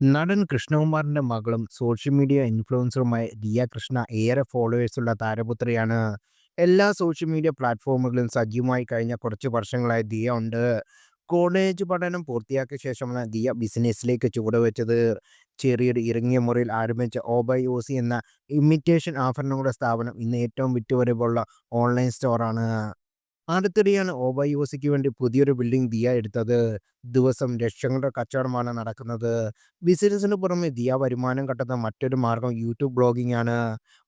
നടൻ കൃഷ്ണകുമാറിന്റെ മകളും social media ഇൻഫ്ലുവൻസറുമായ Diya Krishna ഏറെ ഫോളോവേഴ്സുള്ള താരപുത്രിയാണ്. എല്ലാ സോഷ്യൽ മീഡിയ പ്ലാറ്റ്ഫോമുകളിലും സജീവമായി കഴിഞ്ഞ കുറച്ച് വർഷങ്ങളായി ദിയ ഉണ്ട്. കോളേജ് പഠനം പൂർത്തിയാക്കിയ ശേഷമാണ് ദിയ ബിസിനസ്സിലേക്ക് ചുവടുവെച്ചത്. ചെറിയൊരു ഇറങ്ങിയ മുറിയിൽ ആരംഭിച്ച ഓബൈ ഓസി എന്ന ഇമിറ്റേഷൻ ആഭരണങ്ങളുടെ സ്ഥാപനം ഇന്ന് ഏറ്റവും വിറ്റുവരവുള്ള ഓൺലൈൻ സ്റ്റോറാണ്. അടുത്തിടെയാണ് ഓബൈ ഓസിക്ക് വേണ്ടി പുതിയൊരു ബിൽഡിംഗ് ദിയ എടുത്തത്. ദിവസം ലക്ഷങ്ങളുടെ കച്ചവടമാണ് നടക്കുന്നത്. ബിസിനസിന് പുറമെ ദിയ വരുമാനം കണ്ടെത്തുന്ന മറ്റൊരു മാർഗം യൂട്യൂബ് ബ്ലോഗിംഗ് ആണ്.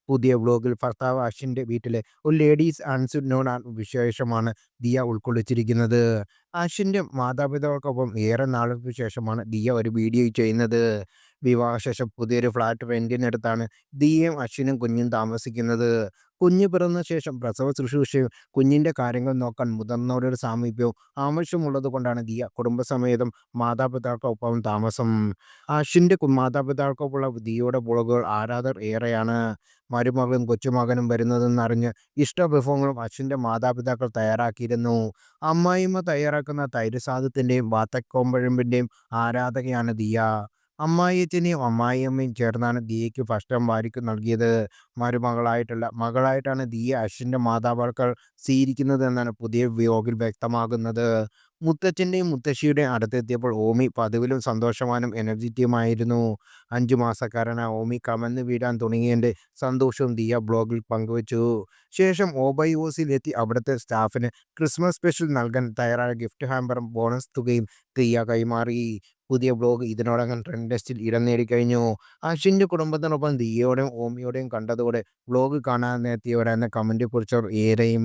പുതിയ ബ്ലോഗിൽ ഭർത്താവ് അശ്വിൻ്റെ വീട്ടിലെ ഒരു ലേഡീസ് അൺസിനോട് വിശേഷമാണ് ദിയ ഉൾക്കൊള്ളിച്ചിരിക്കുന്നത്. അശ്വിൻ്റെ മാതാപിതാക്കൾക്കൊപ്പം ഏറെ നാളുകൾക്ക് ശേഷമാണ് ദിയ ഒരു വീഡിയോ ചെയ്യുന്നത്. വിവാഹശേഷം പുതിയൊരു ഫ്ലാറ്റ് റെന്റിനെടുത്താണ് ദിയയും അശ്വിനും കുഞ്ഞും താമസിക്കുന്നത്. കുഞ്ഞ് പിറന്ന ശേഷം പ്രസവ ശുശ്രൂഷയും കുഞ്ഞിന്റെ കാര്യങ്ങൾ നോക്കാൻ മുതിർന്നവരുടെ സാമീപ്യവും ആവശ്യമുള്ളതുകൊണ്ടാണ് ദിയ കുടുംബസമേതം മാതാപിതാക്കൾക്കൊപ്പം താമസം. അശ്വിന്റെ മാതാപിതാക്കൾക്കൊപ്പമുള്ള ദിയയുടെ വ്ളോഗുകൾ ആരാധകർ ഏറെയാണ്. മരുമകളും കൊച്ചുമകനും വരുന്നതെന്നറിഞ്ഞ് ഇഷ്ടവിഭവങ്ങളും അശ്വിന്റെ മാതാപിതാക്കൾ തയ്യാറാക്കിയിരുന്നു. അമ്മായിയമ്മ തയ്യാറാക്കുന്ന തൈര് സാദത്തിന്റെയും വാത്തക്കോമ്പഴമ്പിന്റെയും ആരാധകയാണ് ദിയ. അമ്മായിയച്ഛനെയും അമ്മായിയമ്മയും ചേർന്നാണ് ദിയയ്ക്ക് ഭക്ഷണം വാരിക്കു നൽകിയത്. മരുമകളായിട്ടല്ല, മകളായിട്ടാണ് ദിയെ അശ്വിന്റെ മാതാപിതാക്കൾ സ്വീകരിക്കുന്നതെന്നാണ് പുതിയ വ്ലോഗിൽ വ്യക്തമാകുന്നത്. മുത്തച്ഛന്റെയും മുത്തശ്ശിയുടെയും അടുത്തെത്തിയപ്പോൾ ഓമി പതിവിലും സന്തോഷവാനും എനർജറ്റിക്കുമായിരുന്നു. 5 മാസക്കാരനായ ഓമി കമഴ്ന്നു വീഴാൻ തുടങ്ങിയതിന്റെ സന്തോഷവും ദിയ ബ്ലോഗിൽ പങ്കുവച്ചു. ശേഷം ഓബൈ ഓസിയിൽ എത്തി അവിടുത്തെ സ്റ്റാഫിന് ക്രിസ്മസ് സ്പെഷ്യൽ നൽകാൻ തയ്യാറായ ഗിഫ്റ്റ് ഹാമ്പറും ബോണസ് തുകയും ദിയ കൈമാറി. പുതിയ ബ്ലോഗ് ഇതിനോടകം ട്രെൻഡ് ലിസ്റ്റിൽ ഇടം നേടിക്കഴിഞ്ഞു. അശ്വിന്റെ കുടുംബത്തിനൊപ്പം ദിയയോടെയും ഓമിയോടെയും കണ്ടതോടെ വ്ലോഗ് കാണാനെത്തിയവരെന്ന കമന്റ് കുറിച്ചവർ ഏറെയും.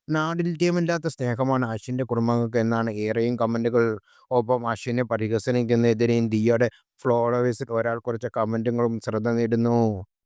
നാടിൽറ്റമില്ലാത്ത സ്നേഹമാണ് അശ്വിന്റെ കുടുംബങ്ങൾക്ക് എന്നാണ് ഏറെയും കമന്റുകൾ. ഒപ്പം അശ്വിനെ പരിഹസിക്കുന്നതിനെതിരെയും ദിയയുടെ ഫോളോവേഴ്സിൽ ഒരാൾ കുറിച്ച കമന്റുകളും ശ്രദ്ധ നേടുന്നു.